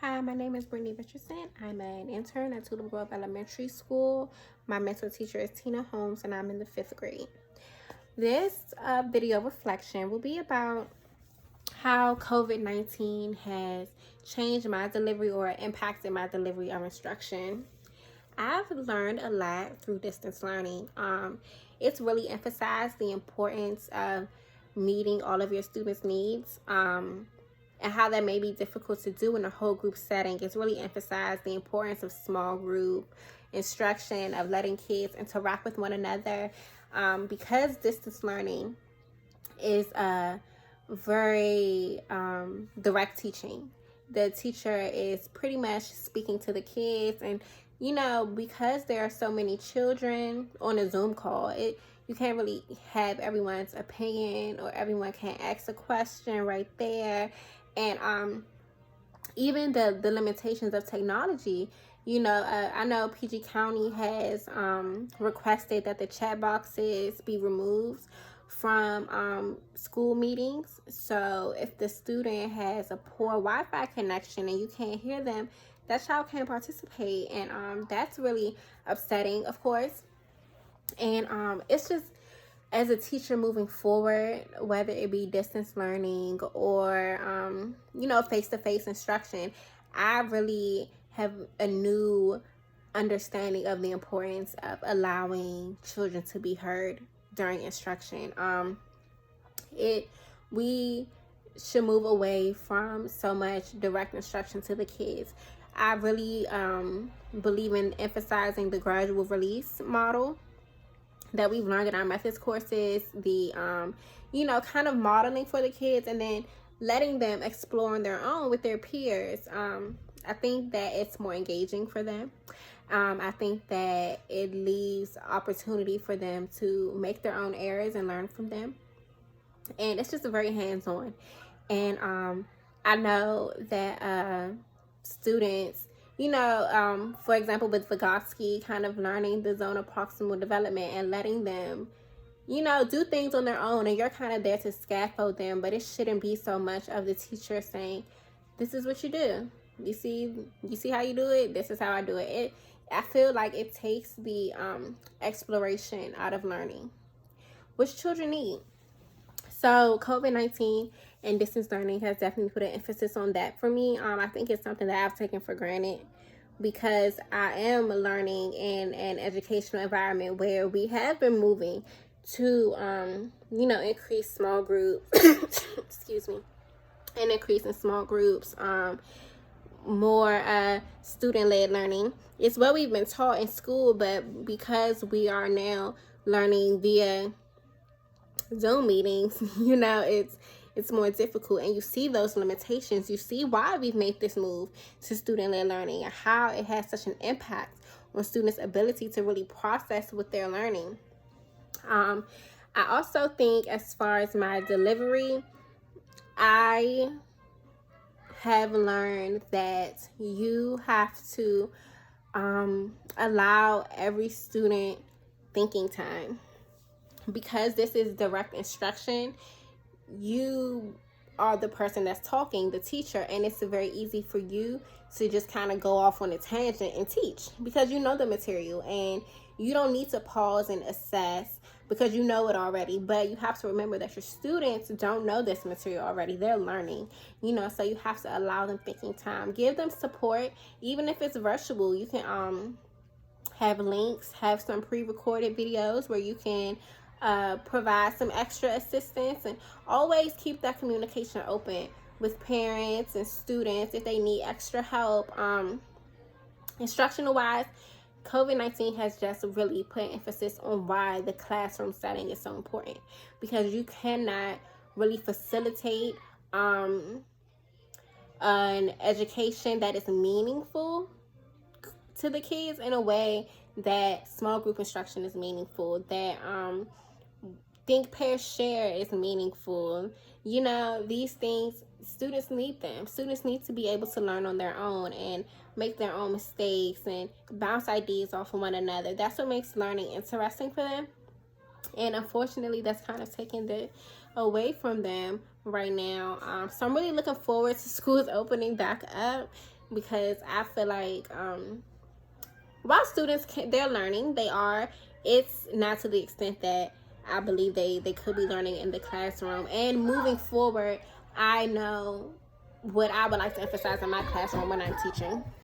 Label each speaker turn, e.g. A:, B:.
A: Hi, my name is Brittany Richardson. I'm an intern at Tulip Grove Elementary School. My mentor teacher is Tina Holmes, and I'm in the 5th grade. This video reflection will be about how COVID-19 has changed my delivery or impacted my delivery of instruction. I've learned a lot through distance learning. It's really emphasized the importance of meeting all of your students' needs. And how that may be difficult to do in a whole group setting. It's really emphasized the importance of small group instruction, of letting kids interact with one another, because distance learning is a very direct teaching. The teacher is pretty much speaking to the kids, and because there are so many children on a Zoom call, you can't really have everyone's opinion, or everyone can't ask a question right there. And even the limitations of technology, I know PG County has requested that the chat boxes be removed from school meetings. So if the student has a poor Wi-Fi connection and you can't hear them, that child can't participate. And that's really upsetting, of course. And it's just, as a teacher moving forward, whether it be distance learning or face-to-face instruction, I really have a new understanding of the importance of allowing children to be heard during instruction. We should move away from so much direct instruction to the kids. I really believe in emphasizing the gradual release model that we've learned in our methods courses, the kind of modeling for the kids, and then letting them explore on their own with their peers. I think that it's more engaging for them. I think that it leaves opportunity for them to make their own errors and learn from them, and it's just very hands-on. And I know that students, for example, with Vygotsky, kind of learning the zone of proximal development and letting them, do things on their own, and you're kind of there to scaffold them, but it shouldn't be so much of the teacher saying, this is what you do. You see how you do it? This is how I do it. I feel like it takes the exploration out of learning, which children need. So COVID-19 and distance learning has definitely put an emphasis on that for me. I think it's something that I've taken for granted, because I am learning in an educational environment where we have been moving to, increase small groups, excuse me, and increase in small groups, more student-led learning. It's what we've been taught in school, but because we are now learning via Zoom meetings, it's more difficult, and you see those limitations. You see why we've made this move to student-led learning and how it has such an impact on students' ability to really process what they're learning. I also think, as far as my delivery, I have learned that you have to allow every student thinking time. Because this is direct instruction, you are the person that's talking, the teacher, and it's very easy for you to just kind of go off on a tangent and teach, because you know the material and you don't need to pause and assess because you know it already. But you have to remember that your students don't know this material already. They're learning, so you have to allow them thinking time. Give them support, even if it's virtual. You can have links, have some pre-recorded videos where you can provide some extra assistance, and always keep that communication open with parents and students if they need extra help. Instructional wise, COVID-19 has just really put emphasis on why the classroom setting is so important, because you cannot really facilitate an education that is meaningful to the kids in a way that small group instruction is meaningful, that think, pair, share is meaningful. These things, students need them. Students need to be able to learn on their own and make their own mistakes and bounce ideas off of one another. That's what makes learning interesting for them. And unfortunately, that's kind of taking it away from them right now. So I'm really looking forward to schools opening back up. because I feel like while students they're learning, it's not to the extent that I believe they could be learning in the classroom. And moving forward, I know what I would like to emphasize in my classroom when I'm teaching.